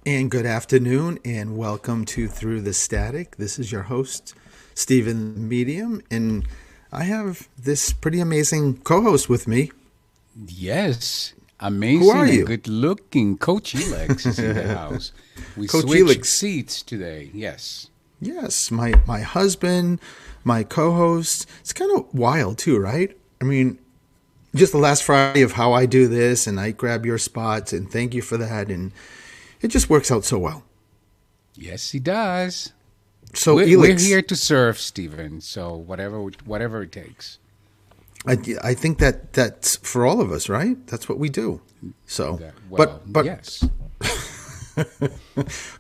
And good afternoon, and welcome to Through the Static. This is your host, Stephen the Medium, and I have this pretty amazing co-host with me. Yes, Who are amazing you? and good-looking Coach Elix is in the house. We Coach switched Elix. seats today. Yes. Yes, my husband, my co-host. It's kind of wild too, right? I mean, just the last Friday of how I do this, and I grab your spots, and thank you for that, and it just works out so well. Yes, he does. So We're Elix, here to serve, Stephen. So whatever it takes. I think that's for all of us, right? That's what we do. So, Well, but yes.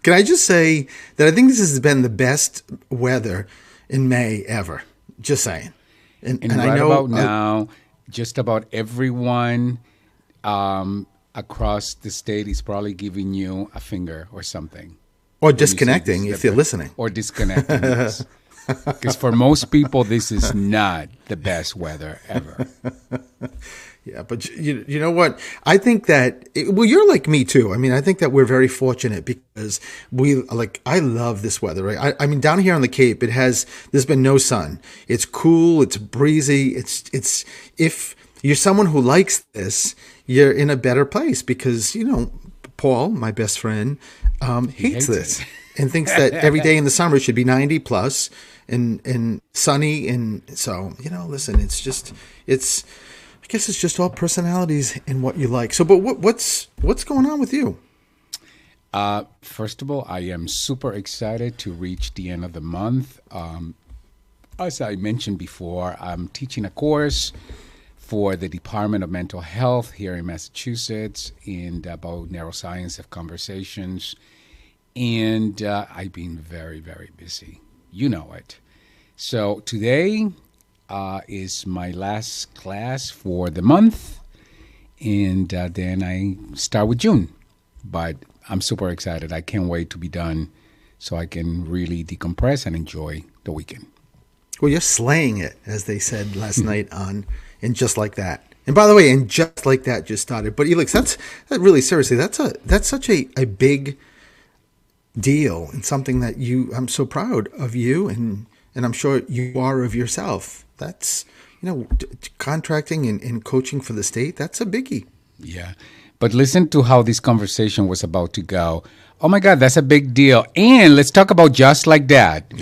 can I just say that I think this has been the best weather in May ever? Just saying. And I right know about now, just about everyone across the state is probably giving you a finger or something. or When you say disconnecting this is if the you're listening. Or disconnecting, yes. Because for most people, this is not the best weather ever. Yeah, but you know what? I think that well, you're like me too. I mean, I think that we're very fortunate because I love this weather. Right? I mean, down here on the Cape, there's been no sun. It's cool. It's breezy. It's if you're someone who likes this, you're in a better place because Paul, my best friend, hates hates this it. and thinks that every day in the summer should be 90 plus and sunny. And so, listen, I guess it's just all personalities and what you like. So, but what's going on with you? First of all, I am super excited to reach the end of the month. As I mentioned before, I'm teaching a course for the Department of Mental Health here in Massachusetts and about neuroscience of conversations. And I've been very, very busy. You know it. So today is my last class for the month. And then I start with June. But I'm super excited. I can't wait to be done so I can really decompress and enjoy the weekend. Well, you're slaying it, as they said last night on And Just Like That. And by the way, And Just Like That just started. But Elix, that really seriously, that's such a big deal and something that I'm so proud of you and I'm sure you are of yourself. That's, contracting and coaching for the state, that's a biggie. Yeah. But listen to how this conversation was about to go. Oh my God, that's a big deal. And let's talk about Just Like That.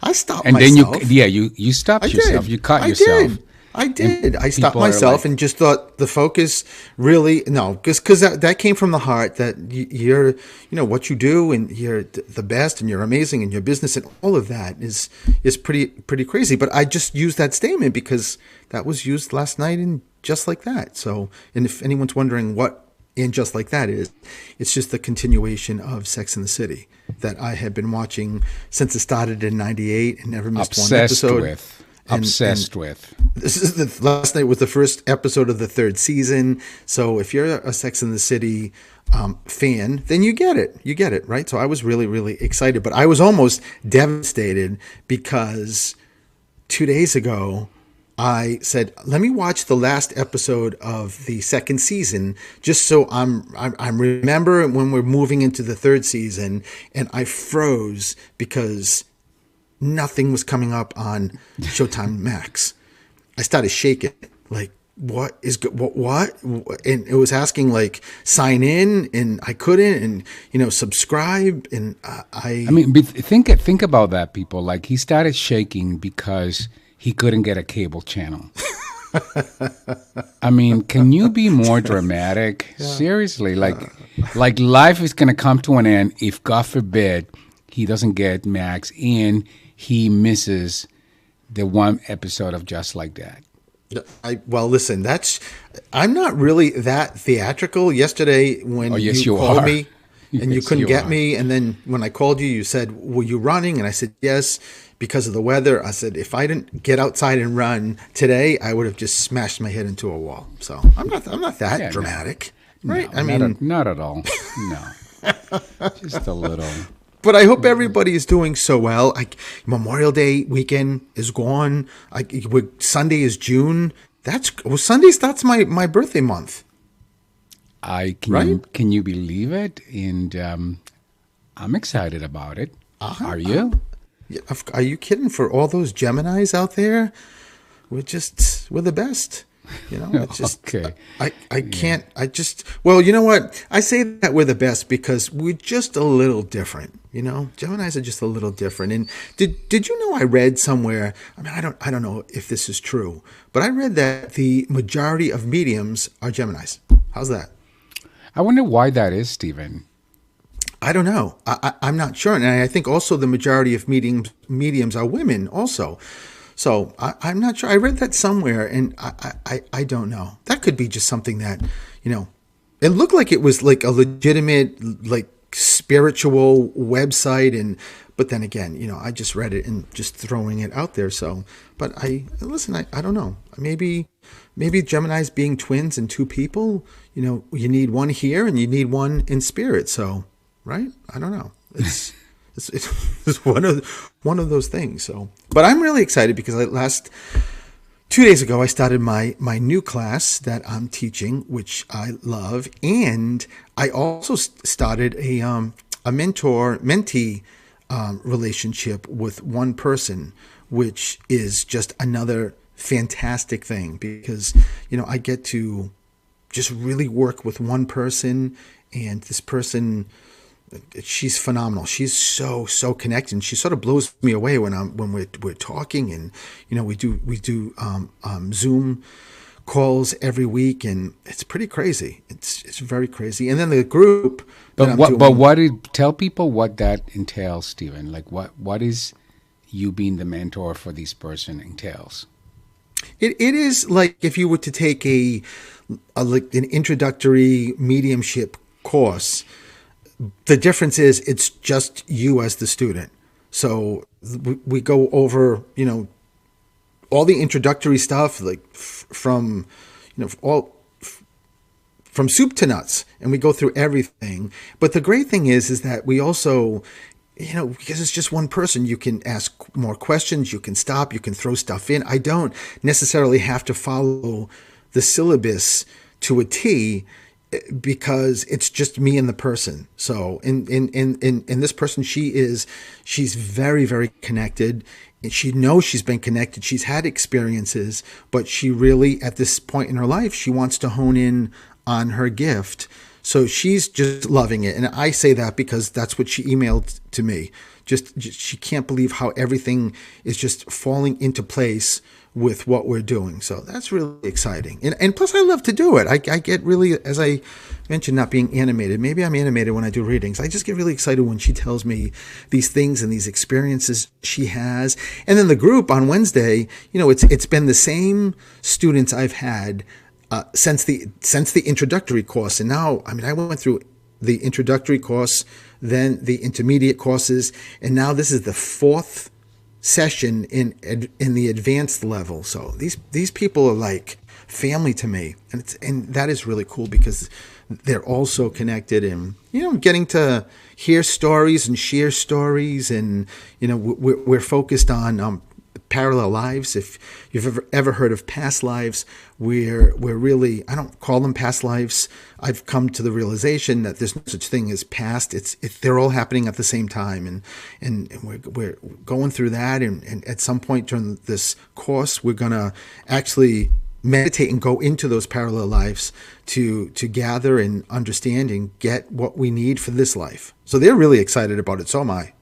I stopped And myself. then you stopped yourself. You caught I yourself. did. I did. I stopped people are myself like- and just thought the focus really because that came from the heart that you're what you do and you're the best and you're amazing and your business and all of that is pretty crazy. But I just used that statement because that was used last night in Just Like That. So, and if anyone's wondering what And Just Like That is, it's just the continuation of Sex and the City that I had been watching since it started in '98 and never missed one episode. Obsessed with. This is last night was the first episode of the third season. So if you're a Sex and the City fan, then you get it. You get it, right? So I was really, really excited, but I was almost devastated because 2 days ago I said, "Let me watch the last episode of the second season, just so I'm remember when we're moving into the third season." And I froze because nothing was coming up on Showtime Max. I started shaking, like, what is good? What? And it was asking like sign in, and I couldn't, and subscribe, and I mean, think about that, people. Like he started shaking because he couldn't get a cable channel. I mean, can you be more dramatic? Yeah. Seriously, like life is going to come to an end if, God forbid, he doesn't get Max and he misses the one episode of Just Like That. Well, listen, I'm not really that theatrical. Yesterday when you called me and you couldn't get me, and then when I called you, you said, "Were you running?" And I said, "Yes." Because of the weather, I said, if I didn't get outside and run today, I would have just smashed my head into a wall. So I'm not that dramatic, right? No, I mean, not at all. No, just a little. But I hope everybody is doing so well. Memorial Day weekend is gone. Sunday is June. Sunday starts my birthday month. I right? can you believe it? And I'm excited about it. Uh-huh. Are you? Yeah, are you kidding? For all those Geminis out there, we're the best. It's just Okay. I Yeah. can't well, you know what? I say that we're the best because we're just a little different. Geminis are just a little different. And did you know I read somewhere? I mean, I don't know if this is true, but I read that the majority of mediums are Geminis. How's that? I wonder why that is, Stephen. I don't know. I'm not sure, and I think also the majority of mediums are women also. So I'm not sure. I read that somewhere, and I don't know. That could be just something that, it looked like it was like a legitimate like spiritual website, but then again, I just read it and just throwing it out there. So, but listen. I don't know. Maybe Gemini's being twins and two people. You need one here and you need one in spirit. So. Right? I don't know. It's one of those things. So, but I'm really excited because last 2 days ago I started my new class that I'm teaching, which I love, and I also started a mentor mentee relationship with one person, which is just another fantastic thing because I get to just really work with one person, and this person. She's phenomenal. She's so connected. And she sort of blows me away when we're talking, and we do Zoom calls every week, and it's pretty crazy. It's very crazy. And then the group that I'm doing. But tell people what that entails, Stephen. Like what is you being the mentor for this person entails? It is like if you were to take like an introductory mediumship course. The difference is it's just you as the student. So we go over, all the introductory stuff, like from, from soup to nuts, and we go through everything. But the great thing is that we also, because it's just one person, you can ask more questions, you can stop, you can throw stuff in. I don't necessarily have to follow the syllabus to a T, because it's just me and the person. So in this person, she's very, very connected. And she knows she's been connected. She's had experiences, but she really, at this point in her life, she wants to hone in on her gift. So she's just loving it. And I say that because that's what she emailed to me. Just she can't believe how everything is just falling into place with what we're doing. So that's really exciting. And plus I love to do it. I get really, as I mentioned, not being animated. Maybe I'm animated when I do readings. I just get really excited when she tells me these things and these experiences she has. And then the group on Wednesday, it's been the same students I've had since the introductory course. And now, I went through the introductory course, then the intermediate courses, and now this is the fourth session in the advanced level. So these people are like family to me, and that is really cool because they're all so connected, and getting to hear stories and share stories, and we're focused on parallel lives. If you've ever heard of past lives, we're really, I don't call them past lives. I've come to the realization that there's no such thing as past. They're all happening at the same time, and we're going through that. And at some point during this course, we're gonna actually meditate and go into those parallel lives to gather and understand and get what we need for this life. So they're really excited about it. So am I.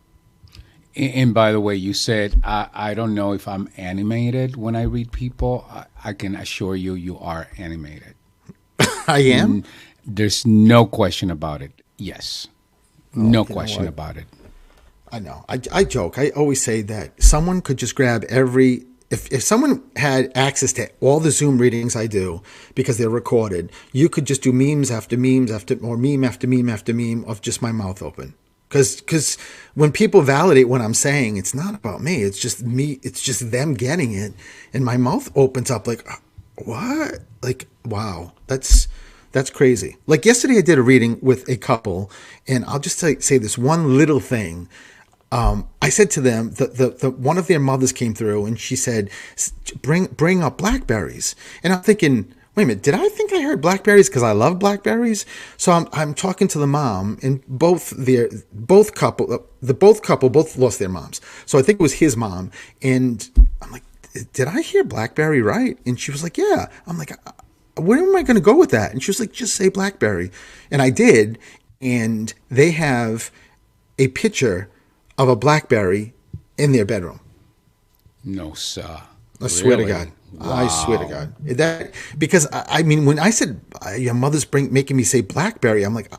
And by the way, you said, I don't know if I'm animated when I read people. I can assure you, you are animated. I am? There's no question about it. Yes. No question about it. I know. I joke. I always say that someone could just grab if someone had access to all the Zoom readings I do, because they're recorded, you could just do memes after memes or meme after meme after meme of just my mouth open. Because when people validate what I'm saying, it's not about me. It's just me. It's just them getting it. And my mouth opens up like, what? Like, wow, that's crazy. Like yesterday I did a reading with a couple, and I'll just say this one little thing. I said to them, the one of their mothers came through and she said, bring up blackberries. And I'm thinking, wait a minute, did I think I heard blackberries because I love blackberries? So I'm talking to the mom, and both couple both lost their moms. So I think it was his mom, and I'm like, did I hear blackberry right? And she was like, yeah. I'm like, where am I going to go with that? And she was like, just say blackberry, and I did, and they have a picture of a blackberry in their bedroom. No, sir. I swear to Really? God. I swear to Wow. God. That because I mean, when I said your mother's making me say BlackBerry, I'm like,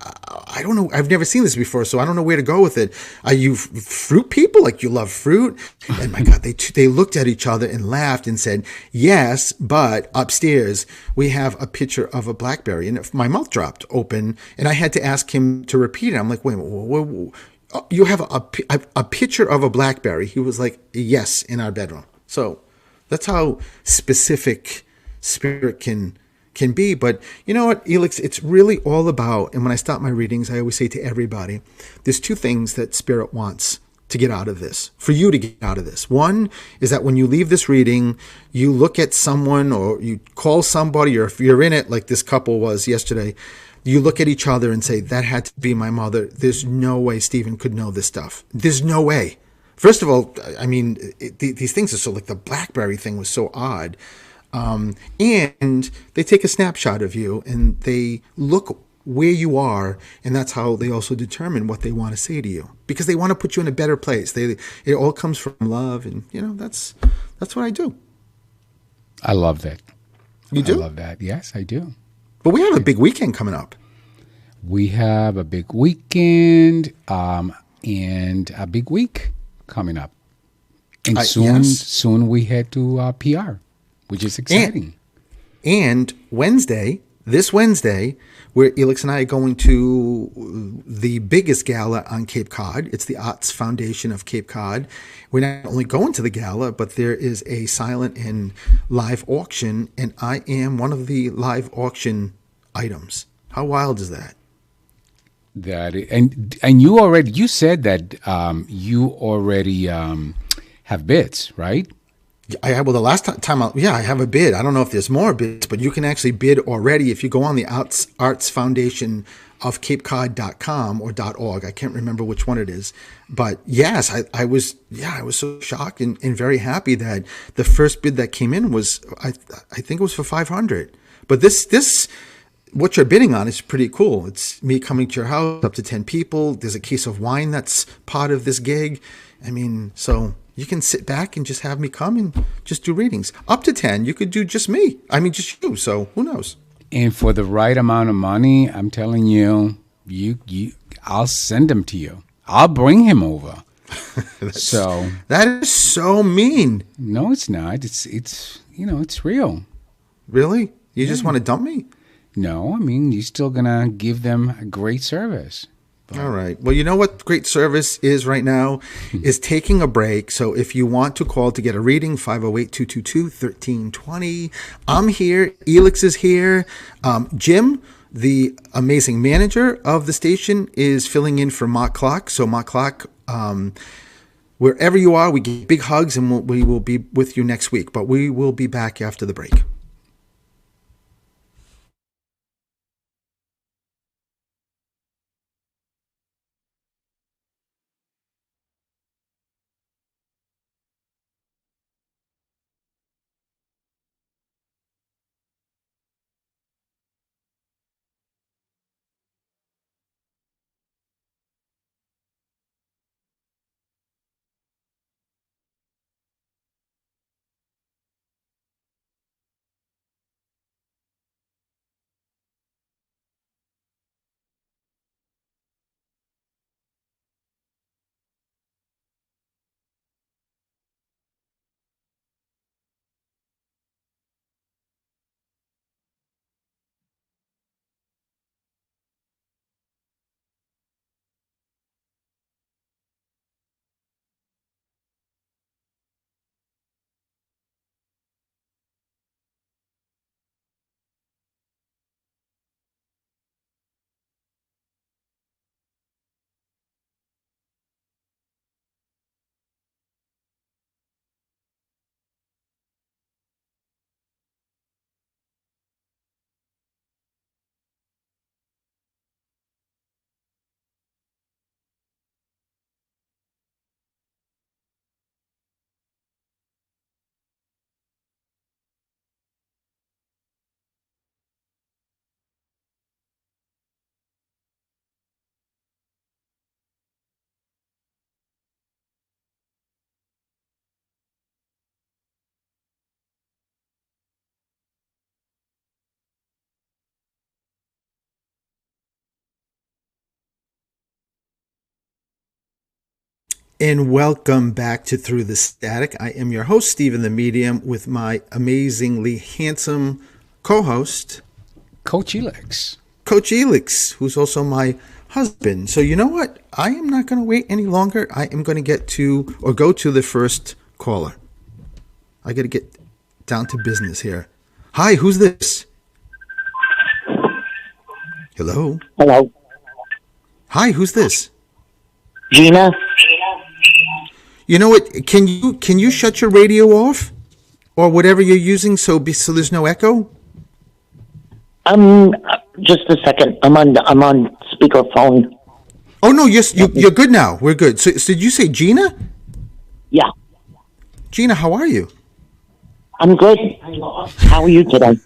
I don't know. I've never seen this before, so I don't know where to go with it. Are you fruit people? Like you love fruit? And my God, they looked at each other and laughed and said, "Yes, but upstairs we have a picture of a BlackBerry." And my mouth dropped open, and I had to ask him to repeat it. I'm like, "Wait, you have a picture of a BlackBerry?" He was like, "Yes, in our bedroom." So that's how specific spirit can be. But you know what, Elix, it's really all about, and when I start my readings, I always say to everybody, there's two things that spirit wants to get out of this, for you to get out of this. One is that when you leave this reading, you look at someone or you call somebody, or if you're in it, like this couple was yesterday, you look at each other and say, that had to be my mother. There's no way Stephen could know this stuff. There's no way. First of all, I mean, these things are so, like the BlackBerry thing was so odd. And they take a snapshot of you and they look where you are, and that's how they also determine what they want to say to you, because they want to put you in a better place. It all comes from love, and that's what I do. I love that. You I do? love that. Yes, I do. But we have a big weekend coming up. We have a big weekend and a big week coming up. And Yes. soon we head to PR, which is And exciting. And this Wednesday, where Elix and I are going to the biggest gala on Cape Cod. It's the Arts Foundation of Cape Cod. We're not only going to the gala, but there is a silent and live auction, and I am one of the live auction items. How wild is that? And you said that you already have bids, right? I have, well, the last time I have a bid. I don't know if there's more bids, but you can actually bid already if you go on the Arts Foundation of Cape Cod.com or .org. I can't remember which one it is. But yes, I was so shocked and very happy that the first bid that came in was, I think it was for 500. But this what you're bidding on is pretty cool. It's me coming to your house, up to 10 people. There's a case of wine that's part of this gig. I mean, so you can sit back and just have me come and just do readings. Up to 10, you could do just me. I mean, just you. So who knows? And for the right amount of money, I'm telling you, I'll send him to you. I'll bring him over. So That is so mean. no, it's not. It's real. Really? You just Yeah. want to dump me? No, I mean you're still gonna give them a great service. All right. Well, you know what great service is right now is taking a break. So if you want to call to get a reading, 508-222-1320. I'm here. Elix is here. Jim, the amazing manager of the station, is filling in for Mark Clark. So Mark Clark, wherever you are, we give big hugs, and we will be with you next week. But we will be back after the break. And welcome back to Through the Static. I am your host, Stephen the Medium, with my amazingly handsome co-host, Coach Elix. Coach Elix, who's also my husband. So you know what? I am not going to wait any longer. I am going to go to the first caller. I got to get down to business here. Hi, who's this? Hello? Hello. Hi, who's this? Gina? You know what? Can you shut your radio off or whatever you're using so there's no echo? Just a second. I'm on speakerphone. Oh no, you're good now. We're good. So did you say Gina? Yeah. Gina, how are you? I'm good. How are you today?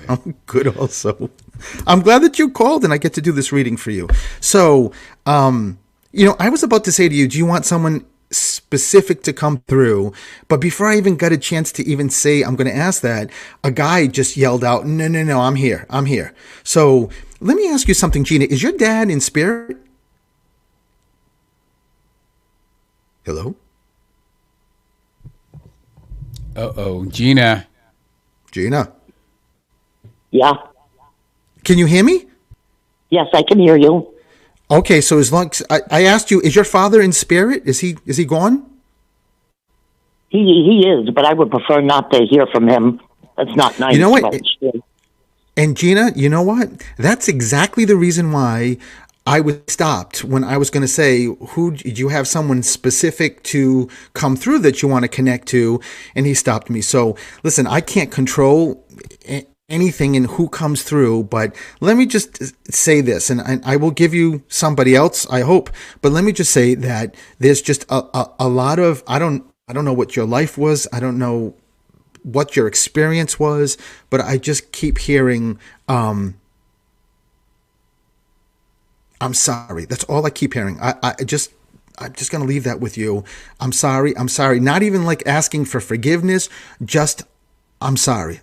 I'm good also. I'm glad that you called and I get to do this reading for you. So, I was about to say to you, do you want someone specific to come through? But before I even got a chance to even say I'm going to ask that, a guy just yelled out, no, I'm here. So let me ask you something, Gina. Is your dad in spirit? Hello? Uh-oh, Gina. Gina? Yeah. Can you hear me? Yes, I can hear you. Okay, so as long as I asked you, is your father in spirit? Is he gone? He is, but I would prefer not to hear from him. That's not nice. You know what? But, And Gina, you know what? That's exactly the reason why I was stopped when I was going to say, who do you have someone specific to come through that you want to connect to? And he stopped me. So listen, I can't control anything in who comes through, but let me just say this, and I will give you somebody else, I hope, but let me just say that there's just a lot of, I don't know what your life was. I don't know what your experience was, but I just keep hearing, I'm sorry. That's all I keep hearing. I'm just going to leave that with you. I'm sorry. Not even like asking for forgiveness, just I'm sorry.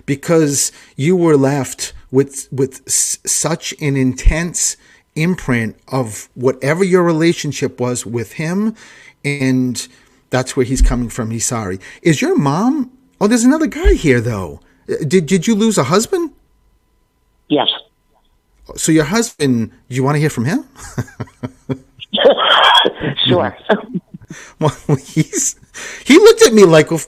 Because you were left with such an intense imprint of whatever your relationship was with him, and that's where he's coming from. He's sorry. Is your mom? Oh, there's another guy here though. Did you lose a husband? yes. So your husband, do you want to hear from him? Sure. Well, he looked at me like, of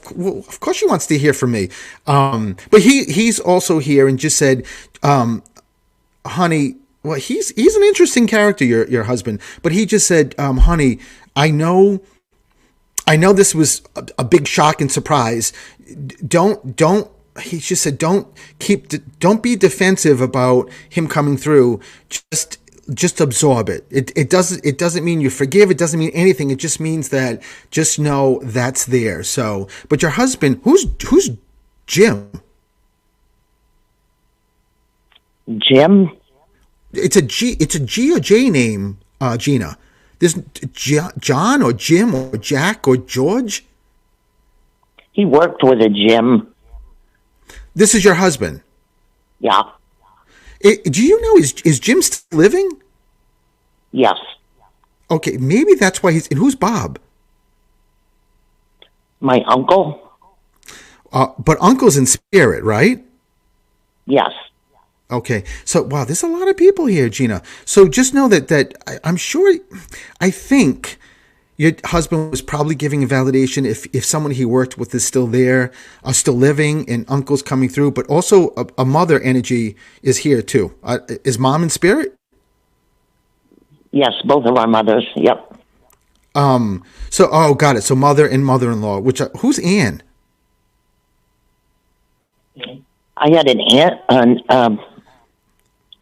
course she wants to hear from me. But he's also here and just said, honey, well, he's an interesting character, your husband. But he just said, honey, I know this was a big shock and surprise. He just said, don't be defensive about him coming through. Just absorb it. It doesn't mean you forgive. It doesn't mean anything. It just means that just know that's there. So, but your husband, who's Jim? Jim? It's a G or J name, Gina. There's John or Jim or Jack or George. He worked with a Jim. This is your husband. Yeah. Do you know, is Jim still living? Yes. Okay, maybe that's why he's. And who's Bob? My uncle? But uncle's in spirit, right? Yes. Okay, so wow, there's a lot of people here, Gina. So just know that I'm sure, I think your husband was probably giving a validation if someone he worked with is still there, still living, and uncle's coming through. But also a mother energy is here too. Is mom in spirit? Yes, both of our mothers. Yep. So got it. So mother and mother-in-law. Who's Ann? I had an aunt,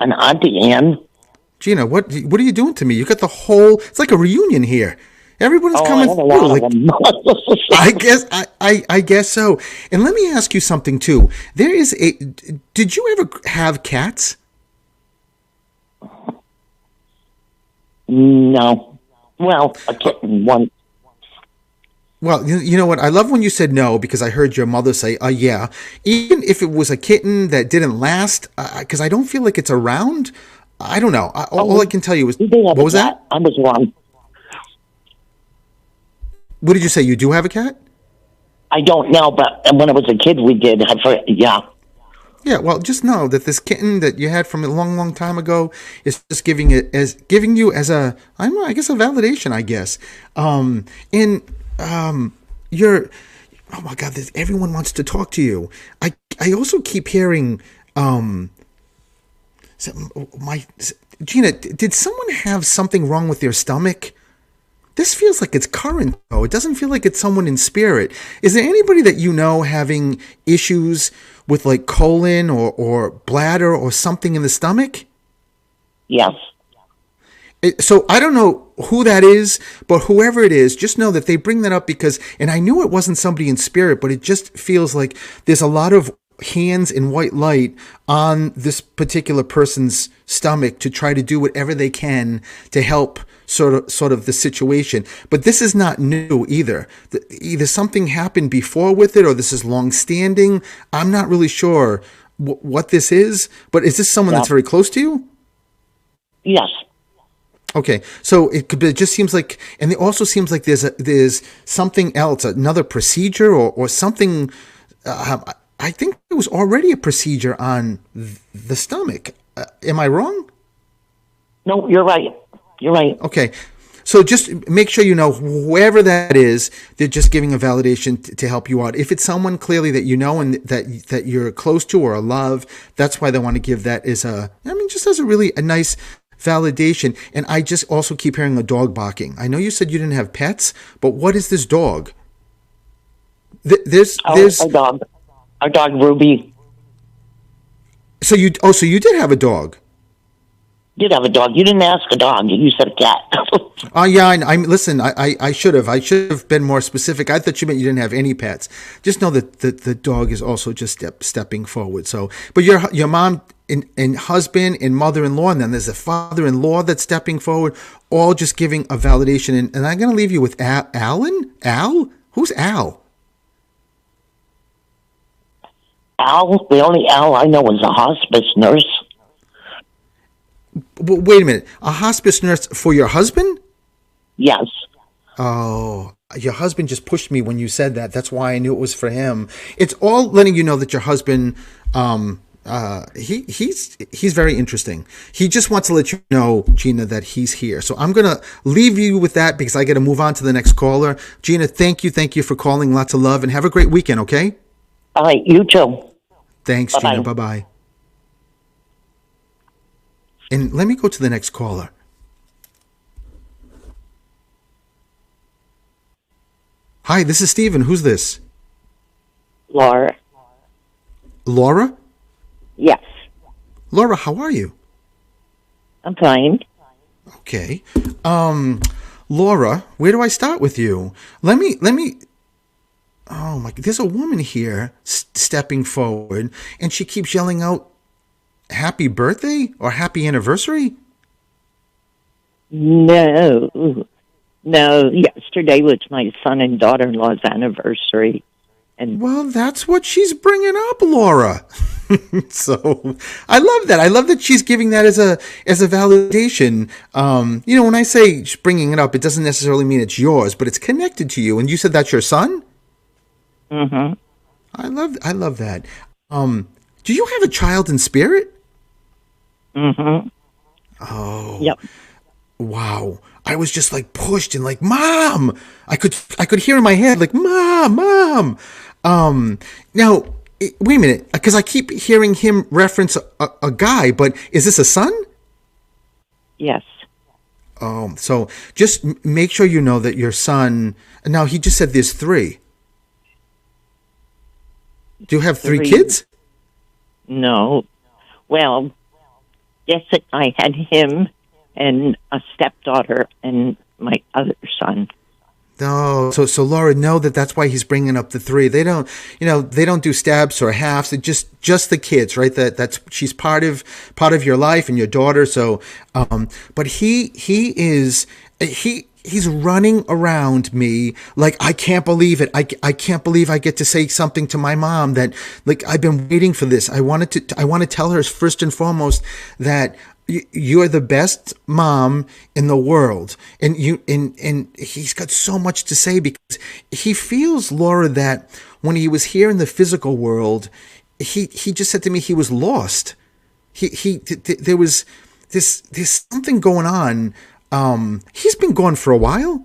an auntie Ann. Gina, what are you doing to me? You got the whole. It's like a reunion here. Everyone's coming through. Like, I guess so. And let me ask you something too. Did you ever have cats? No. Well, a kitten once. Well, you know what? I love when you said no, because I heard your mother say, yeah. Even if it was a kitten that didn't last, because I don't feel like it's around. I don't know. All I can tell you is, what was that? I was wrong. What did you say? You do have a cat? I don't know, but when I was a kid, we did. Yeah. Yeah, well, just know that this kitten that you had from a long, long time ago is just giving you as a, I don't know, I guess a validation, I guess. You're, oh my God, everyone wants to talk to you. I also keep hearing, Gina, did someone have something wrong with their stomach? This feels like it's current, though. It doesn't feel like it's someone in spirit. Is there anybody that you know having issues with like colon or bladder or something in the stomach? Yes. So I don't know who that is, but whoever it is, just know that they bring that up because, and I knew it wasn't somebody in spirit, but it just feels like there's a lot of hands in white light on this particular person's stomach to try to do whatever they can to help sort of the situation. But this is not new either. Either something happened before with it or this is long standing. I'm not really sure what this is, but is this someone that's very close to you? Yes. Okay, so it just seems like, and it also seems like there's something else, another procedure or something. I think there was already a procedure on the stomach. Am I wrong? No, you're right. You're right. Okay. So just make sure you know whoever that is, they're just giving a validation to help you out. If it's someone clearly that you know and that you're close to or love, that's why they want to give that as just as a nice validation. And I just also keep hearing a dog barking. I know you said you didn't have pets, but what is this dog? There's our dog Ruby. So you did have a dog. Did have a dog. You didn't ask a dog. You said a cat. Yeah. Listen. I should have. I should have been more specific. I thought you meant you didn't have any pets. Just know that the dog is also just stepping forward. So, but your mom and husband and mother-in-law, and then there's a father-in-law that's stepping forward, all just giving a validation. And I'm going to leave you with Alan. Al? Who's Al? Al. The only Al I know is a hospice nurse. Wait a minute. A hospice nurse for your husband? Yes. Oh, your husband just pushed me when you said that. That's why I knew it was for him. It's all letting you know that your husband, he's very interesting. He just wants to let you know, Gina, that he's here. So I'm going to leave you with that because I got to move on to the next caller. Gina, thank you for calling. Lots of love and have a great weekend, okay? All right, you too. Thanks, Bye-bye. Gina. Bye-bye. And let me go to the next caller. Hi, this is Steven. Who's this? Laura. Laura? Yes. Laura, how are you? I'm fine. Okay. Laura, where do I start with you? Let me oh my, there's a woman here stepping forward and she keeps yelling out happy birthday or happy anniversary? No. Yesterday was my son and daughter-in-law's anniversary. And well, that's what she's bringing up, Laura. So I love that. I love that she's giving that as a validation. When I say she's bringing it up, it doesn't necessarily mean it's yours, but it's connected to you. And you said that's your son? Mm-hmm. I love that. Do you have a child in spirit? Mm-hmm. Oh. Yep. Wow. I was just like pushed and like, Mom. I could hear in my head like, Mom. Now, wait a minute, because I keep hearing him reference a guy, but is this a son? Yes. So just make sure you know that your son. Now he just said there's 3. Do you have 3 kids? No. Well, yes, I had him and a stepdaughter and my other son. No, so Laura, know that's why he's bringing up the 3. They don't, they don't do stabs or halves. It just the kids, right? That's she's part of your life and your daughter. So, but he's running around me like, I can't believe it. I can't believe I get to say something to my mom that like I've been waiting for this. I want to tell her first and foremost that you're the best mom in the world, and and he's got so much to say because he feels, Laura, that when he was here in the physical world, he just said to me he was lost. There was there's something going on. He's been gone for a while.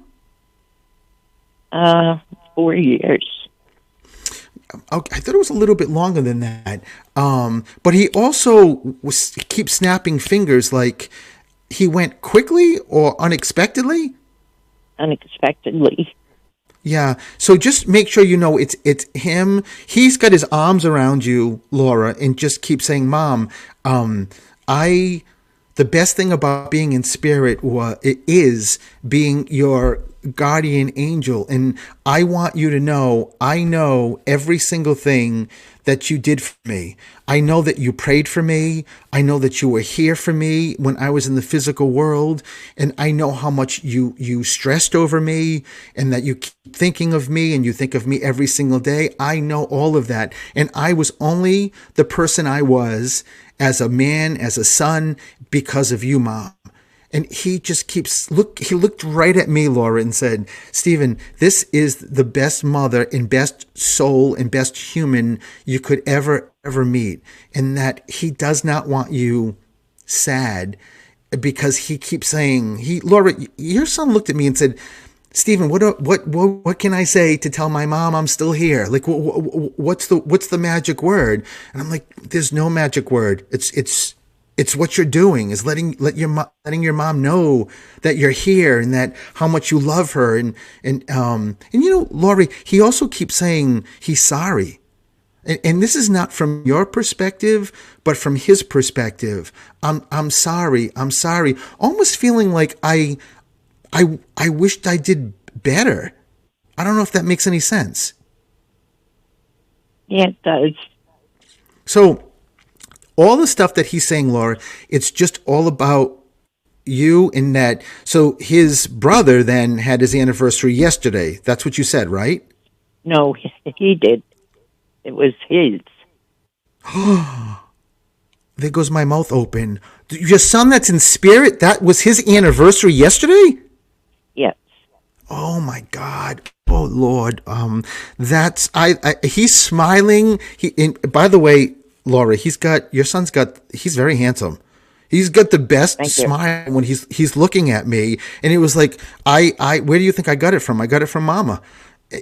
Uh, 4 years. Okay, I thought it was a little bit longer than that. But he also keeps snapping fingers, like he went quickly or unexpectedly. Unexpectedly. Yeah. So just make sure you know it's him. He's got his arms around you, Laura, and just keep saying, "Mom, I." The best thing about being in spirit it is being your guardian angel, and I want you to know I know every single thing that you did for me. I know that you prayed for me. I know that you were here for me when I was in the physical world, and I know how much you stressed over me, and that you keep thinking of me, and you think of me every single day. I know all of that, and I was only the person I was as a man, as a son, because of you, Mom. And he just keeps he looked right at me, Laura, and said, Stephen, this is the best mother and best soul and best human you could ever meet. And that he does not want you sad, because he keeps saying, Laura, your son looked at me and said, Stephen, what can I say to tell my mom I'm still here? Like, what's the magic word? And I'm like, there's no magic word. It's what you're doing, is letting your mom know that you're here, and that how much you love her. And you know, Laurie, he also keeps saying he's sorry. And this is not from your perspective, but from his perspective. I'm sorry. I'm sorry. Almost feeling like I wished I did better. I don't know if that makes any sense. Yeah, it does. So all the stuff that he's saying, Laura, it's just all about you in that. So his brother then had his anniversary yesterday. That's what you said, right? No, he did. It was his. There goes my mouth open. Your son that's in spirit, that was his anniversary yesterday? Yes. Oh my God. Oh Lord. That's he's smiling. By the way, Laura, he's very handsome. He's got the best Thank you. smile when he's looking at me. And it was like, where do you think I got it from? I got it from Mama.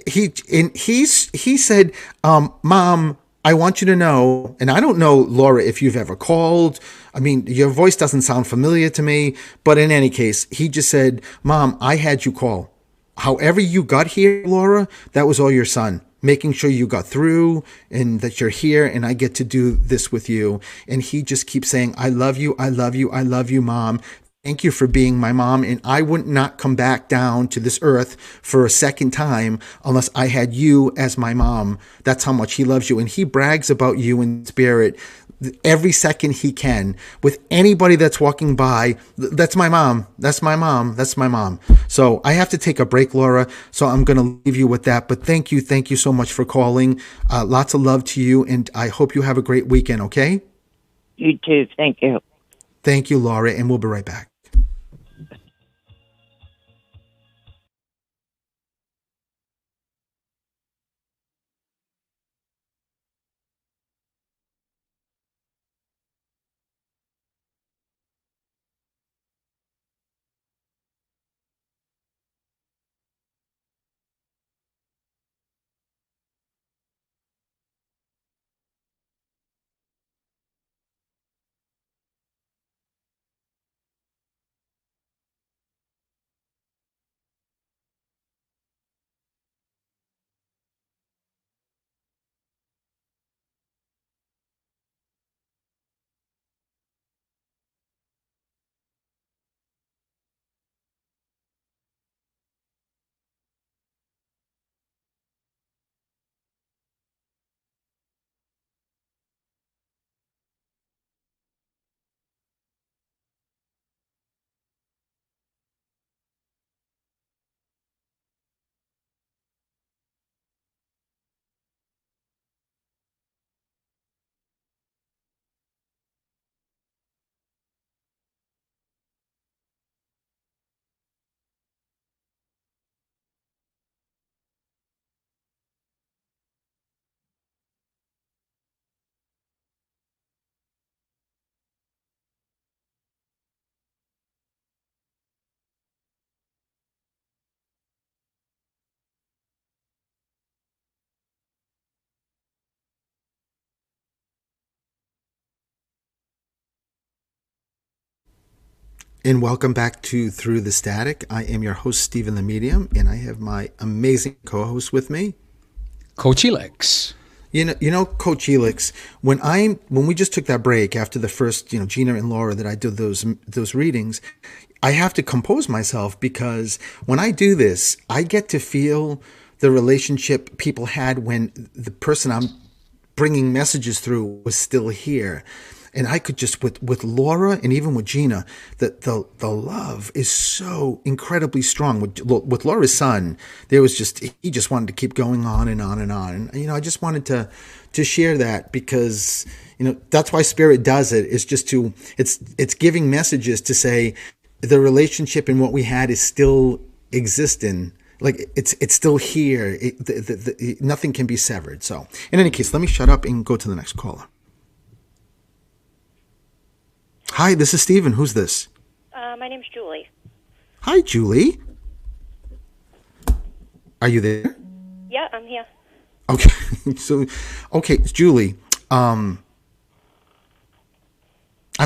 He said, Mom, I want you to know, and I don't know, Laura, if you've ever called. I mean, your voice doesn't sound familiar to me, but in any case, he just said, Mom, I had you call. However you got here, Laura, that was all your son. Making sure you got through and that you're here, and I get to do this with you. And he just keeps saying, I love you, I love you, I love you, Mom. Thank you for being my mom. And I would not come back down to this earth for a second time unless I had you as my mom. That's how much he loves you. And he brags about you in spirit every second he can with anybody that's walking by. That's my mom. That's my mom. That's my mom. So I have to take a break, Laura. So I'm going to leave you with that. But thank you. Thank you so much for calling. Lots of love to you. And I hope you have a great weekend. Okay. You too. Thank you. Thank you, Laura. And we'll be right back. And welcome back to Through the Static. I am your host, Stephen the Medium, and I have my amazing co-host with me, Coach Elix. You know, Coach Elix. When we just took that break after the first, Gina and Laura that I did those readings, I have to compose myself because when I do this, I get to feel the relationship people had when the person I'm bringing messages through was still here. And I could just, with Laura and even with Gina, the love is so incredibly strong. With Laura's son, he just wanted to keep going on and on and on. And, I just wanted to share that because, that's why Spirit does it. It's just it's giving messages to say the relationship and what we had is still existing. Like it's still here. Nothing can be severed. So in any case, let me shut up and go to the next caller. Hi, this is Stephen. Who's this? My name's Julie. Hi, Julie. Are you there? Yeah, I'm here. Okay. Okay, Julie. I'm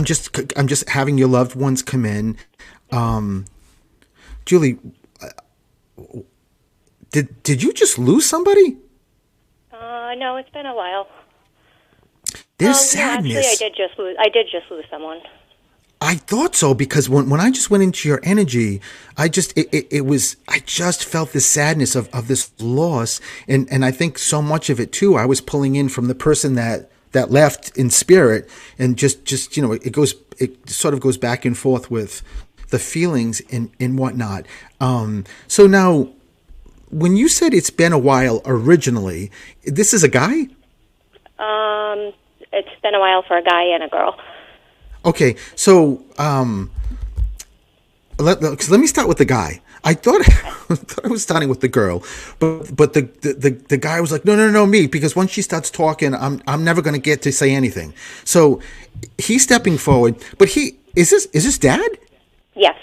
just having your loved ones come in. Julie, did you just lose somebody? No, it's been a while. There's sadness. No, actually, I did just lose someone. I thought so because when I just went into your energy, I just felt this sadness of this loss, and I think so much of it too. I was pulling in from the person that left in spirit, and just it sort of goes back and forth with the feelings and whatnot. So now, when you said it's been a while originally, this is a guy? It's been a while for a guy and a girl. Okay, so let me start with the guy. I thought I was starting with the girl, but the guy was like, no, me, because once she starts talking, I'm never going to get to say anything. So he's stepping forward, but is this Dad? Yes.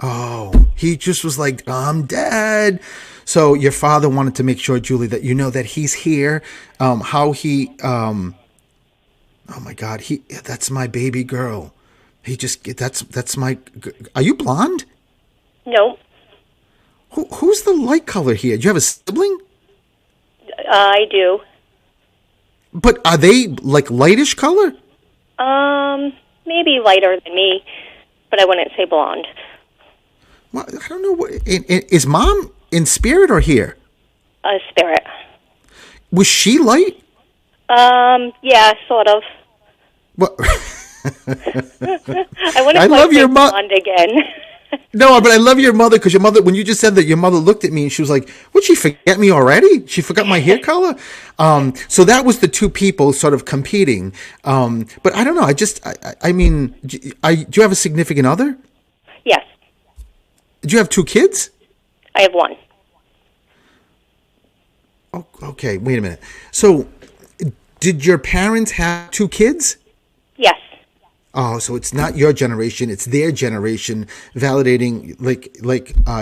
Oh, he just was like, I'm Dad. So your father wanted to make sure, Julie, that you know that he's here. Oh my God, that's my baby girl. That's my. Are you blonde? No. Who's the light color here? Do you have a sibling? I do. But are they like lightish color? Maybe lighter than me, but I wouldn't say blonde. Well, I don't know. Is Mom in spirit or here? Spirit. Was she light? Yeah, sort of. Well, I wouldn't I love your blonde again. No, but I love your mother because your mother, when you just said that, your mother looked at me and she was like, would she forget me already? She forgot my hair color? So that was the two people sort of competing. But I don't know. I mean, do you have a significant other? Yes. Do you have two kids? I have one. Oh, okay, wait a minute. So did your parents have two kids? Yes. Oh, so it's not your generation, it's their generation validating like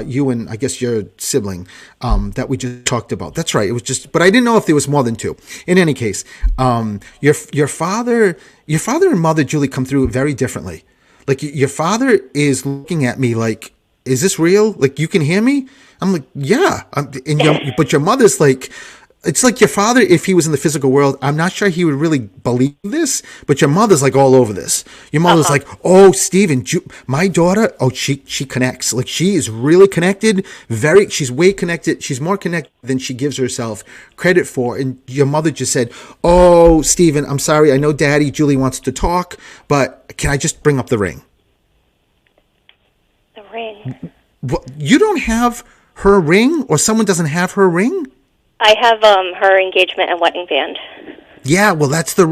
you and I guess your sibling that we just talked about. That's right. It was just, but I didn't know if there was more than two. In any case, your father and mother, Julie, come through very differently. Like your father is looking at me like, is this real? Like, you can hear me? I'm like, yeah. But your mother's like, it's like your father, if he was in the physical world, I'm not sure he would really believe this, but your mother's like all over this. Your mother's like, oh, Stephen, my daughter, she connects. Like, she is really connected. She's way connected. She's more connected than she gives herself credit for. And your mother just said, oh, Stephen, I'm sorry. I know Daddy, Julie wants to talk, but can I just bring up the ring? The ring. You don't have her ring, or someone doesn't have her ring? I have her engagement and wedding band. Yeah, well, that's the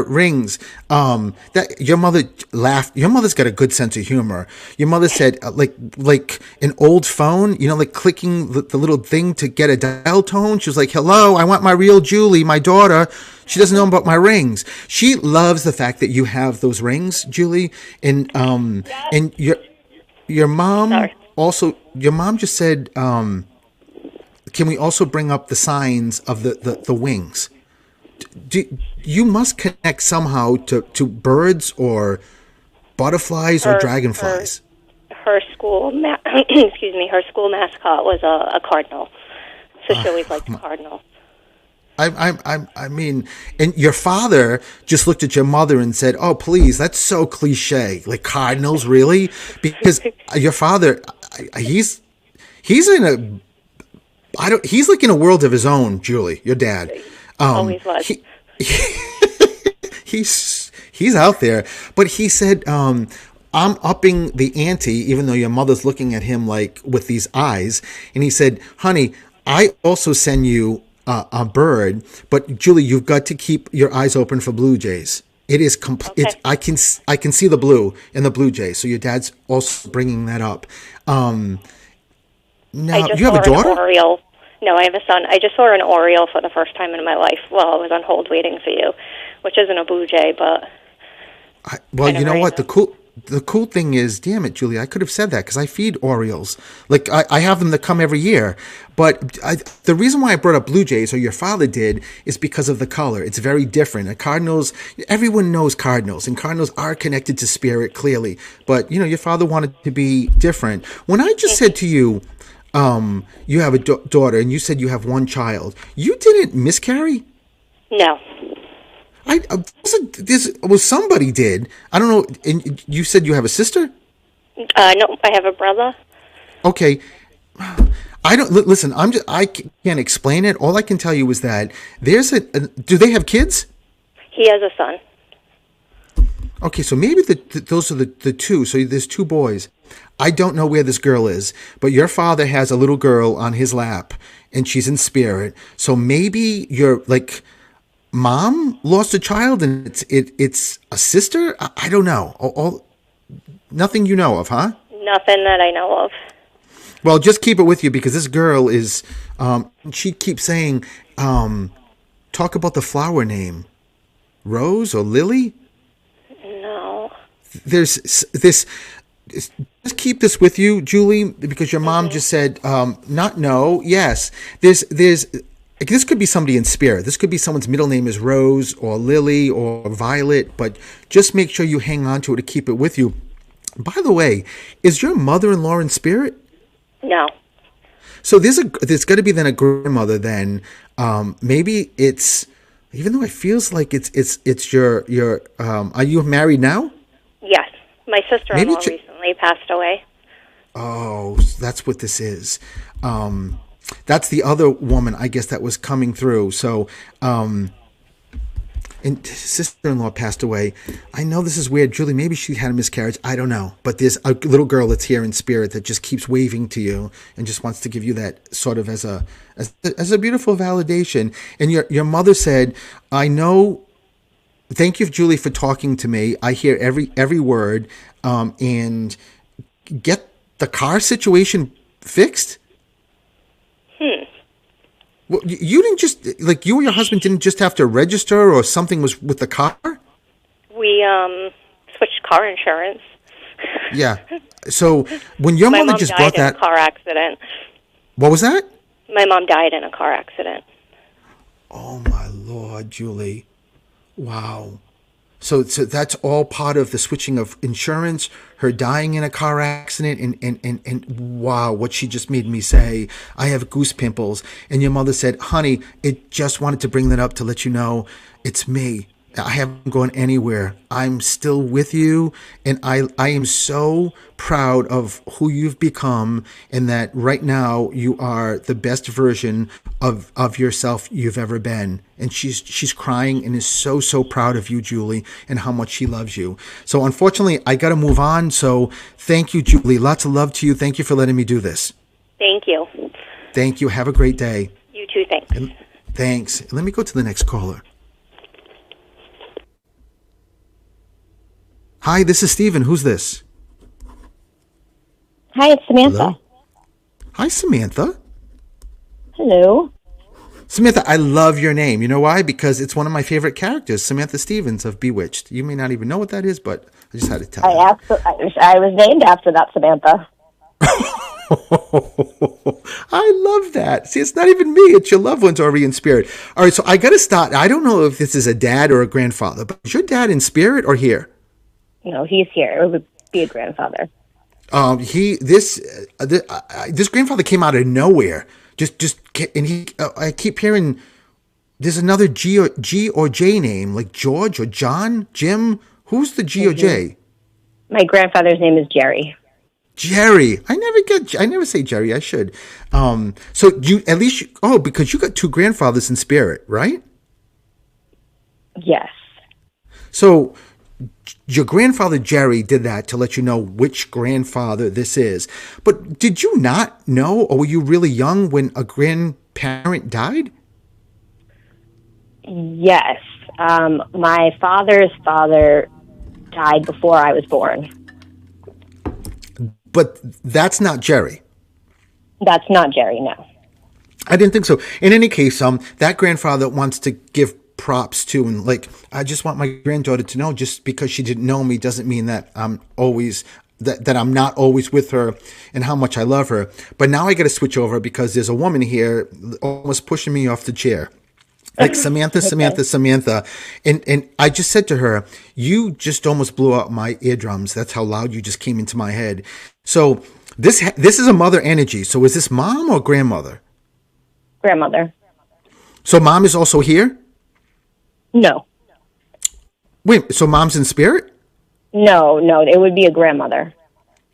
rings. That your mother laughed. Your mother's got a good sense of humor. Your mother said, like an old phone, like clicking the little thing to get a dial tone. She was like, "Hello, I want my real Julie, my daughter." She doesn't know about my rings. She loves the fact that you have those rings, Julie, and your mom. Sorry. Also, your mom just said, can we also bring up the signs of the wings? You must connect somehow to birds or butterflies or dragonflies? Her school, excuse me, her school mascot was a cardinal, so she always liked cardinals. I mean, and your father just looked at your mother and said, "Oh, please, that's so cliche. Like cardinals, really?" Because your father, he's in a, he's like in a world of his own. Julie, your dad, Always was. He's out there, but he said, "I'm upping the ante," even though your mother's looking at him like with these eyes, and he said, "Honey, I also send you a bird, but Julie, you've got to keep your eyes open for blue jays. It is it's I can see the blue in the blue jay. So your dad's also bringing that up. Now you have a daughter? An Oriole. No, I have a son. I just saw an Oriole for the first time in my life while I was on hold waiting for you, which isn't a blue jay, but well, you know what? The cool thing is, damn it, Julie, I could have said that because I feed Orioles. Like, I have them that come every year. But the reason why I brought up Blue Jays, or your father did, is because of the color. It's very different. Cardinals, everyone knows Cardinals, and Cardinals are connected to spirit, clearly. But, your father wanted to be different. When I just said to you, you have a daughter, and you said you have one child, you didn't miscarry? no. Somebody did. I don't know. And you said you have a sister? No, I have a brother. Okay. I don't listen. I can't explain it. All I can tell you is that there's do they have kids? He has a son. Okay, so maybe those are the two. So there's two boys. I don't know where this girl is, but your father has a little girl on his lap, and she's in spirit. So maybe you're like, mom lost a child and it's a sister? I don't know. Nothing you know of, huh? Nothing that I know of. Well, just keep it with you because this girl is, she keeps saying, talk about the flower name. Rose or Lily? No. There's this, just keep this with you, Julie, because your mom just said, yes. This could be somebody in spirit. This could be someone's middle name is Rose or Lily or Violet, but just make sure you hang on to it to keep it with you. By the way, is your mother-in-law in spirit? No. So there's got to be then a grandmother then. Maybe it's, even though it feels like it's your are you married now? Yes. My sister-in-law recently passed away. Oh, that's what this is. That's the other woman, I guess, that was coming through. So, and sister-in-law passed away. I know this is weird. Julie, maybe she had a miscarriage. I don't know. But there's a little girl that's here in spirit that just keeps waving to you and just wants to give you that sort of as a beautiful validation. And your mother said, I know, thank you, Julie, for talking to me. I hear every word. And get the car situation fixed. Well, you didn't just, like, you or your husband didn't just have to register or something was with the car? We switched car insurance. Yeah. So when your mother just brought that... My mom died in a car accident. What was that? My mom died in a car accident. Oh, my Lord, Julie. Wow. So that's all part of the switching of insurance, her dying in a car accident, and wow, what she just made me say. I have goose pimples. And your mother said, honey, it just wanted to bring that up to let you know it's me. I haven't gone anywhere. I'm still with you, and I am so proud of who you've become, and that right now you are the best version of yourself you've ever been. And she's crying and is so proud of you, Julie, and how much she loves you. So unfortunately, I got to move on. So thank you, Julie. Lots of love to you. Thank you for letting me do this. Thank you. Thank you. Have a great day. You too. Thanks. Thanks. Let me go to the next caller. Hi, this is Steven. Who's this? Hi, it's Samantha. Hello? Hi, Samantha. Hello. Samantha, I love your name. You know why? Because it's one of my favorite characters, Samantha Stevens of Bewitched. You may not even know what that is, but I just had to tell you. I was named after that, Samantha. I love that. See, it's not even me. It's your loved ones already in spirit. All right, so I got to start. I don't know if this is a dad or a grandfather, but is your dad in spirit or here? he's here. It would be a grandfather. This grandfather came out of nowhere. And I keep hearing there's another G or J name, like George or John, Jim. Who's the G or J? My grandfather's name is Jerry. Jerry. I never say Jerry. I should. So you at least because you got two grandfathers in spirit, right? Yes. So your grandfather Jerry did that to let you know which grandfather this is. But did you not know, or were you really young when a grandparent died? Yes. My father's father died before I was born. But that's not Jerry. That's not Jerry, no. I didn't think so. In any case, that grandfather wants to give props to, and like, I just want my granddaughter to know, just because she didn't know me doesn't mean that I'm always that I'm not always with her and how much I love her. But now I got to switch over because there's a woman here almost pushing me off the chair. Like Samantha, Samantha. And I just said to her, you just almost blew out my eardrums. That's how loud you just came into my head. So this is a mother energy. So is this mom or grandmother? Grandmother. So mom is also here? No. Wait, so mom's in spirit? No, it would be a grandmother.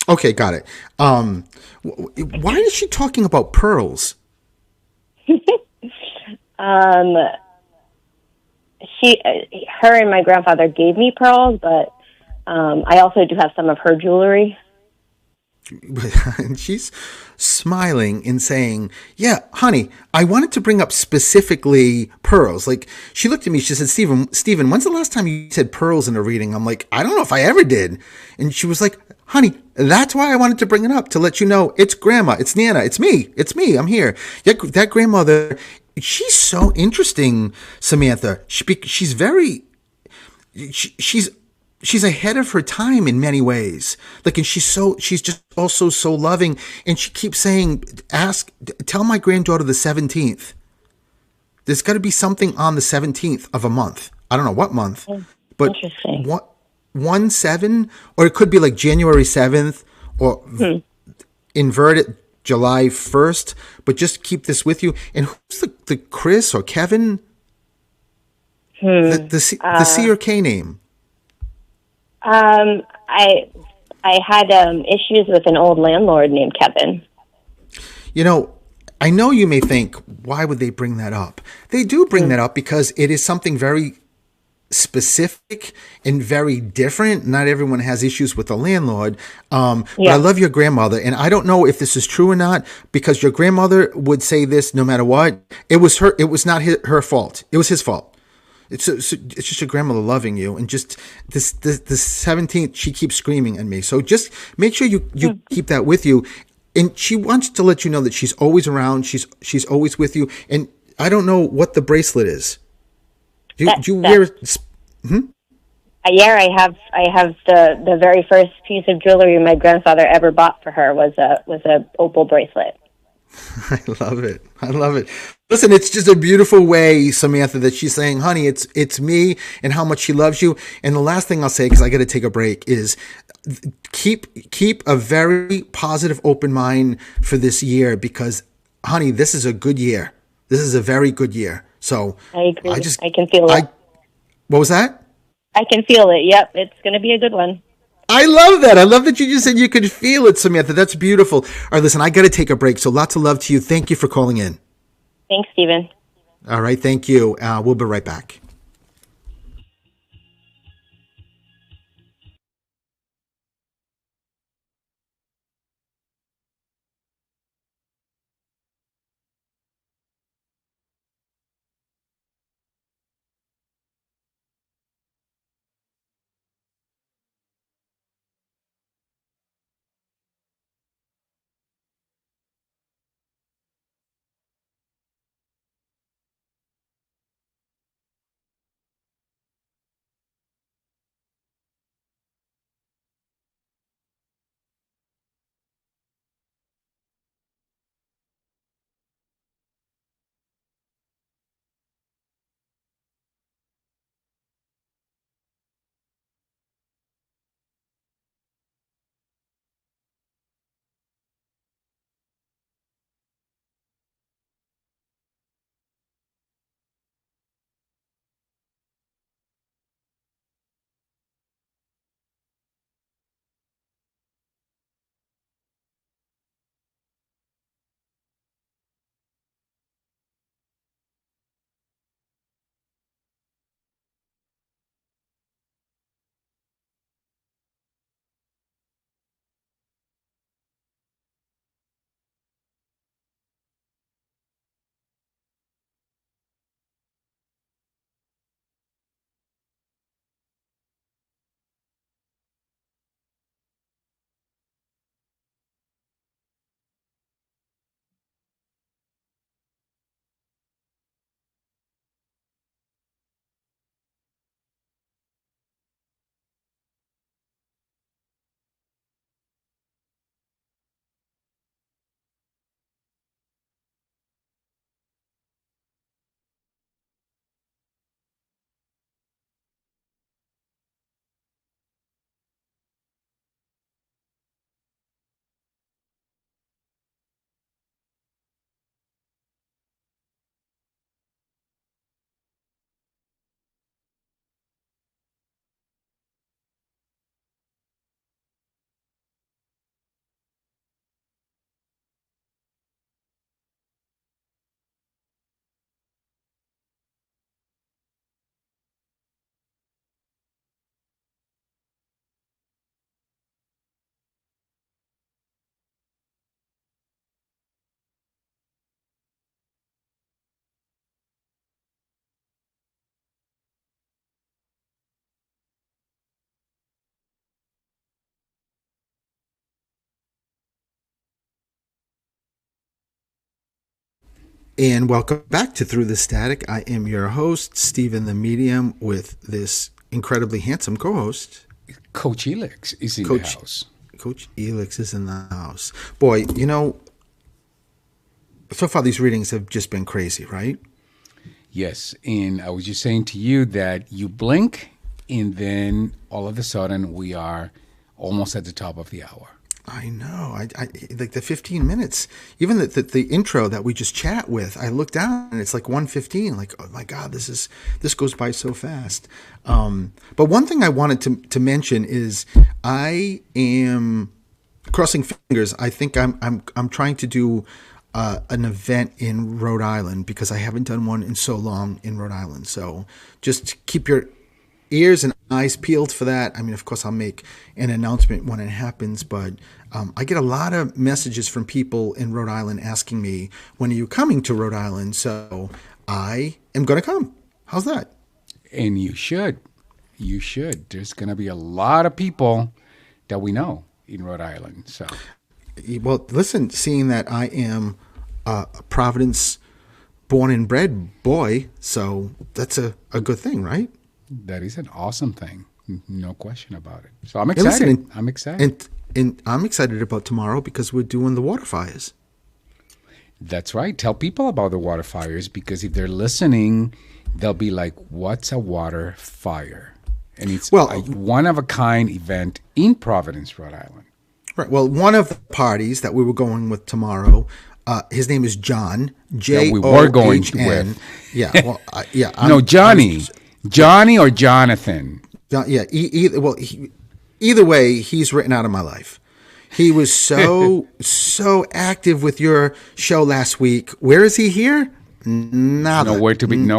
Okay, got it. Why is she talking about pearls? Her and my grandfather gave me pearls, but I also do have some of her jewelry. And she's smiling and saying, yeah, honey, I wanted to bring up specifically pearls. Like, she looked at me, she said, Stephen, when's the last time you said pearls in a reading? I'm like, I don't know if I ever did. And she was like, honey, that's why I wanted to bring it up, to let you know it's grandma, it's Nana, it's me, I'm here. That grandmother, she's so interesting, Samantha. She's ahead of her time in many ways. Like, and she's just also so loving. And she keeps saying, tell my granddaughter the 17th. There's got to be something on the 17th of a month. I don't know what month, but interesting. 1/7, or it could be like January 7th, or invert it July 1st. But just keep this with you. And who's the Chris or Kevin? The C or K name? I had issues with an old landlord named Kevin. I know you may think, why would they bring that up? They do bring that up because it is something very specific and very different. Not everyone has issues with the landlord. But I love your grandmother, and I don't know if this is true or not, because your grandmother would say this no matter what. It was not her fault. It was his fault. It's just your grandmother loving you, and just the 17th, she keeps screaming at me. So just make sure you keep that with you. And she wants to let you know that she's always around. She's always with you. And I don't know what the bracelet is. Do you wear? Yeah, I have the very first piece of jewelry my grandfather ever bought for her was a opal bracelet. I love it. Listen, it's just a beautiful way, Samantha, that she's saying, honey, it's me, and how much she loves you. And the last thing I'll say, because I got to take a break, is keep a very positive, open mind for this year, because, honey, this is a good year. This is a very good year. So I agree. I can feel it. What was that? I can feel it. Yep, it's going to be a good one. I love that. I love that you just said you could feel it, Samantha. That's beautiful. All right, listen, I got to take a break. So lots of love to you. Thank you for calling in. Thanks, Stephen. All right, thank you. We'll be right back. And welcome back to Through the Static. I am your host, Stephen the Medium, with this incredibly handsome co-host. Coach Elix is in the house. Coach Elix is in the house. Boy, you know, so far these readings have just been crazy, right? Yes, and I was just saying to you that you blink, and then all of a sudden we are almost at the top of the hour. I know. I like the 15 minutes. Even the intro that we just chat with, I look down and it's like 1:15. Like, oh my God, this goes by so fast. But one thing I wanted to mention is I am crossing fingers. I think I'm trying to do an event in Rhode Island because I haven't done one in so long in Rhode Island. So just keep your ears and eyes peeled for that. I mean, of course, I'll make an announcement when it happens, but I get a lot of messages from people in Rhode Island asking me, when are you coming to Rhode Island? So I am going to come. How's that? And you should. You should. There's going to be a lot of people that we know in Rhode Island. So, well, listen, seeing that I am a Providence born and bred boy, so that's a good thing, right? That is an awesome thing. No question about it. So I'm excited. Listen, I'm excited. And I'm excited about tomorrow because we're doing the water fires. That's right. Tell people about the water fires because if they're listening, they'll be like, what's a water fire? And it's a one-of-a-kind event in Providence, Rhode Island. Right. Well, one of the parties that we were going with tomorrow, his name is John, J-O-H-N. We were going with. Yeah. Well, yeah. No, Johnny. Johnny or Jonathan? Yeah. Either way, he's written out of my life. He was so active with your show last week. Where is he here? Nada. Nowhere to be found.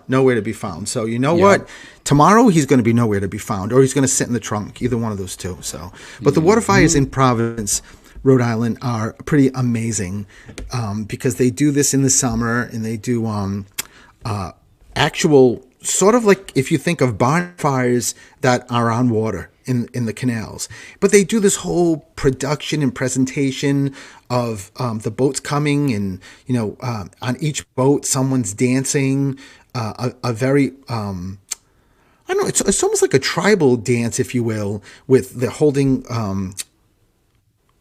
Nowhere to be found. So you know what? Tomorrow he's going to be nowhere to be found, or he's going to sit in the trunk. Either one of those two. So, but the water fires in Providence, Rhode Island, are pretty amazing because they do this in the summer, and they do actual sort of like if you think of bonfires that are on water in the canals, but they do this whole production and presentation of the boats coming, and you know on each boat someone's dancing a very I don't know, it's almost like a tribal dance, if you will, with the holding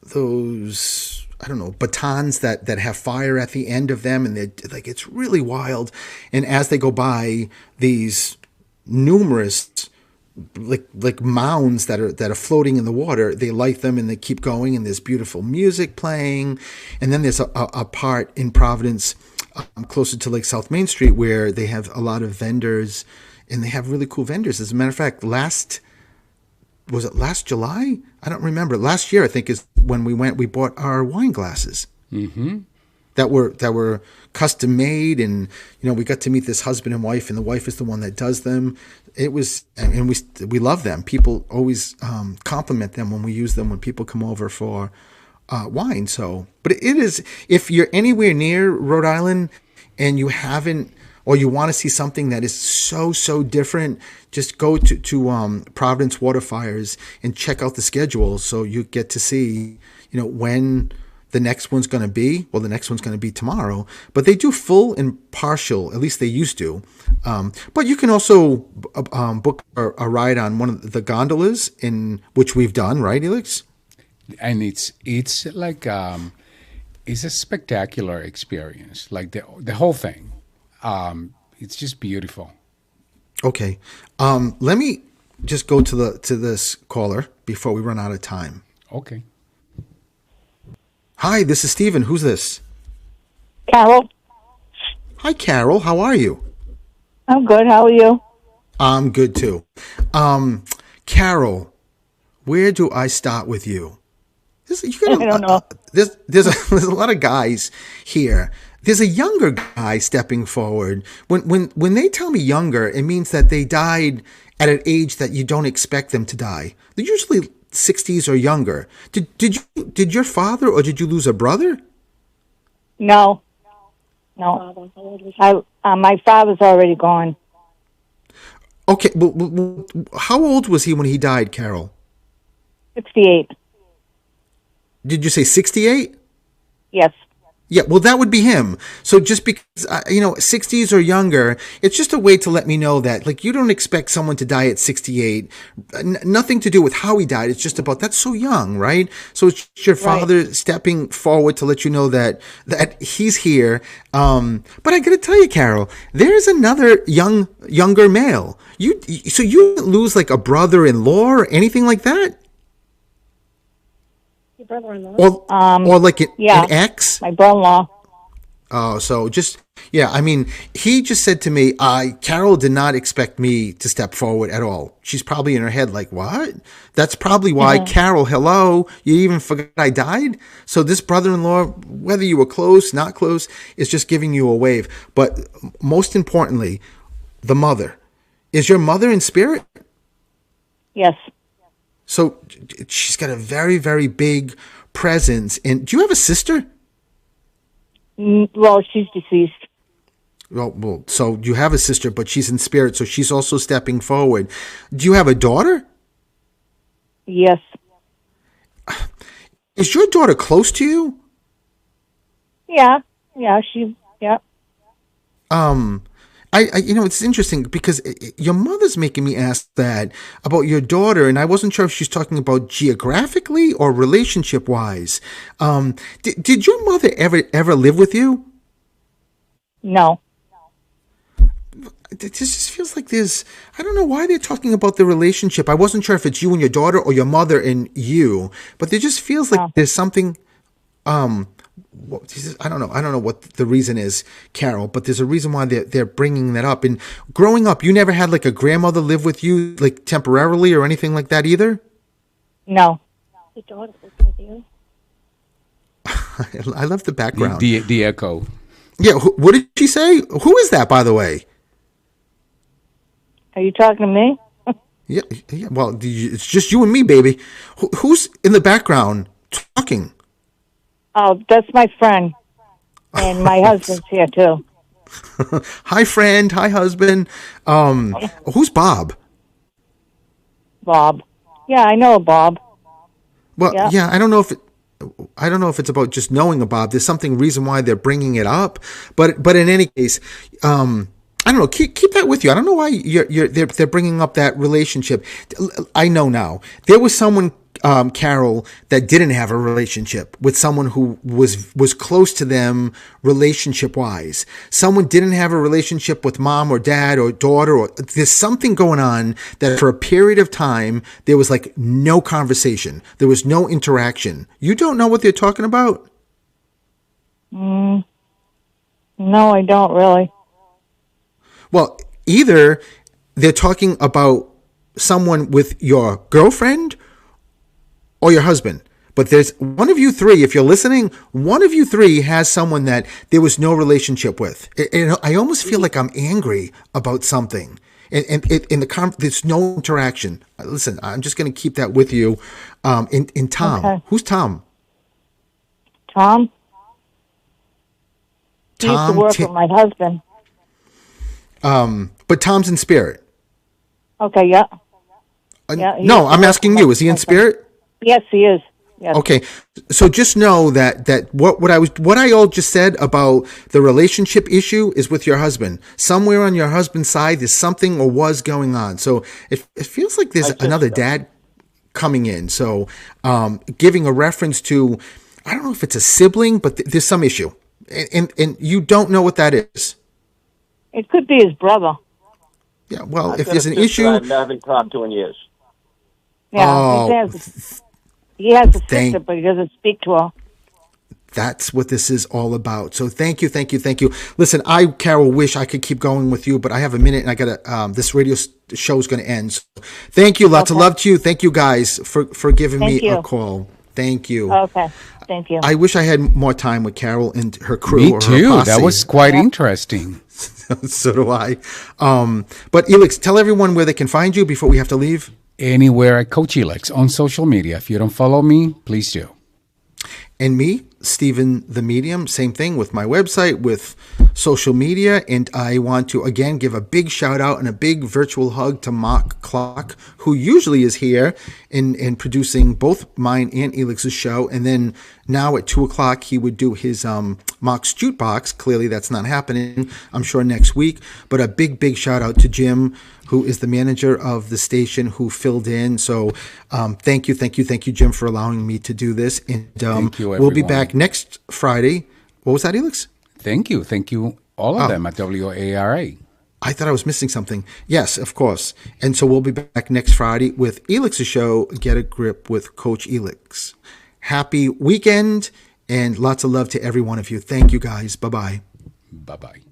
those, I don't know, batons that have fire at the end of them, and they're like, it's really wild. And as they go by, these numerous like mounds that are floating in the water, they light them and they keep going, and there's beautiful music playing. And then there's a part in Providence closer to like South Main Street where they have a lot of vendors, and they have really cool vendors. As a matter of fact, last July? I don't remember. Last year, I think, is when we went. We bought our wine glasses that were custom made, and you know, we got to meet this husband and wife, and the wife is the one that does them. It was, and we love them. People always compliment them when we use them when people come over for wine. So, but it is, if you're anywhere near Rhode Island and you haven't, or you want to see something that is so different, just go to Providence Water Fires and check out the schedule, so you get to see, you know, when the next one's going to be. Well, the next one's going to be tomorrow, but they do full and partial, at least they used to. But you can also book a ride on one of the gondolas, in which we've done, right, Elix? And it's like it's a spectacular experience, like the whole thing. It's just beautiful. Okay. Let me just go to this caller before we run out of time. Okay. Hi, this is Stephen. Who's this? Carol. Hi, Carol. How are you? I'm good. How are you? I'm good too. Carol, where do I start with you? I don't know. There's a lot of guys here. There's a younger guy stepping forward. When they tell me younger, it means that they died at an age that you don't expect them to die. They're usually 60s or younger. Did your father, or did you lose a brother? No. My father's already gone. Okay. Well, how old was he when he died, Carol? 68. Did you say 68? Yes. Yeah, well, that would be him. So just because, 60s or younger, it's just a way to let me know that, like, you don't expect someone to die at 68. Nothing to do with how he died. It's just about, that's so young, right? So it's your father stepping forward to let you know that he's here. But I got to tell you, Carol, there's another younger male. So you didn't lose like a brother-in-law or anything like that? Brother-in-law? Or like an ex? My brother-in-law. Oh, so he just said to me, Carol did not expect me to step forward at all. She's probably in her head like, what? That's probably why, Carol, hello, you even forgot I died? So this brother-in-law, whether you were close, not close, is just giving you a wave. But most importantly, the mother. Is your mother in spirit? Yes. So she's got a very, very big presence. And do you have a sister? Well, she's deceased. Well, so you have a sister, but she's in spirit, so she's also stepping forward. Do you have a daughter? Yes. Is your daughter close to you? Yeah. Yeah. It's interesting because your mother's making me ask that about your daughter, and I wasn't sure if she's talking about geographically or relationship wise. Did your mother ever live with you? No. It just feels like I don't know why they're talking about the relationship. I wasn't sure if it's you and your daughter or your mother and you, but it just feels like there's something, I don't know what the reason is, Carol, but there's a reason why they're bringing that up. And growing up, you never had like a grandmother live with you, like temporarily or anything like that either? No. The daughter lives with you. I love the background. The echo. Yeah, what did she say? Who is that, by the way? Are you talking to me? Yeah. Well, it's just you and me, baby. Who's in the background talking? Oh, that's my friend. And my husband's here, too. Hi, friend. Hi, husband. Who's Bob? Bob. Yeah, I know Bob. Well, yeah, I don't know if it's about just knowing a Bob. There's reason why they're bringing it up. But in any case, I don't know. Keep that with you. I don't know why they're bringing up that relationship. I know now. There was someone, Carol, that didn't have a relationship with someone who was close to them relationship wise. Someone didn't have a relationship with mom or dad or daughter, or there's something going on that for a period of time there was like no conversation. There was no interaction. You don't know what they're talking about? No, I don't really. Well, either they're talking about someone with your girlfriend or your husband. But there's one of you three, if you're listening, one of you three has someone that there was no relationship with. And I almost feel like I'm angry about something. And there's no interaction. Listen, I'm just going to keep that with you. In Tom. Okay. Who's Tom? Tom? He used to work with my husband. But Tom's in spirit. Okay, yeah. No, I'm asking you. Is he in spirit? Yes, he is. Yes. Okay, so just know that what I all just said about the relationship issue is with your husband. Somewhere on your husband's side, there's something or was going on. So it feels like there's another dad coming in. So giving a reference to, I don't know if it's a sibling, but there's some issue, and you don't know what that is. It could be his brother. Yeah, well, if there's an issue, I haven't talked to in years. Yeah, he has a sister, but he doesn't speak to her. That's what this is all about. So thank you. Listen, Carol, wish I could keep going with you, but I have a minute and I got this radio show is going to end. So thank you. Lots of love to you. Thank you guys for giving me a call. Thank you. Okay. Thank you. I wish I had more time with Carol and her crew. Me too. That was quite interesting. So do I. But Elix, tell everyone where they can find you before we have to leave. Anywhere at Coach Elix on social media. If you don't follow me, please do. And me, Stephen the Medium, same thing with my website, with social media. And I want to, again, give a big shout out and a big virtual hug to Mark Clark, who usually is here in producing both mine and Elix's show. And then now at 2:00, he would do his Mark's Jukebox. Clearly that's not happening, I'm sure, next week. But a big shout out to Jim, who is the manager of the station, who filled in. So thank you, Jim, for allowing me to do this. And Thank you, we'll be everyone. back next Friday. What was that, Elix? Thank you, all of them at WARA. I thought I was missing something. Yes, of course. And so we'll be back next Friday with Elix's show, Get a Grip with Coach Elix. Happy weekend and lots of love to every one of you. Thank you, guys. Bye-bye. Bye-bye.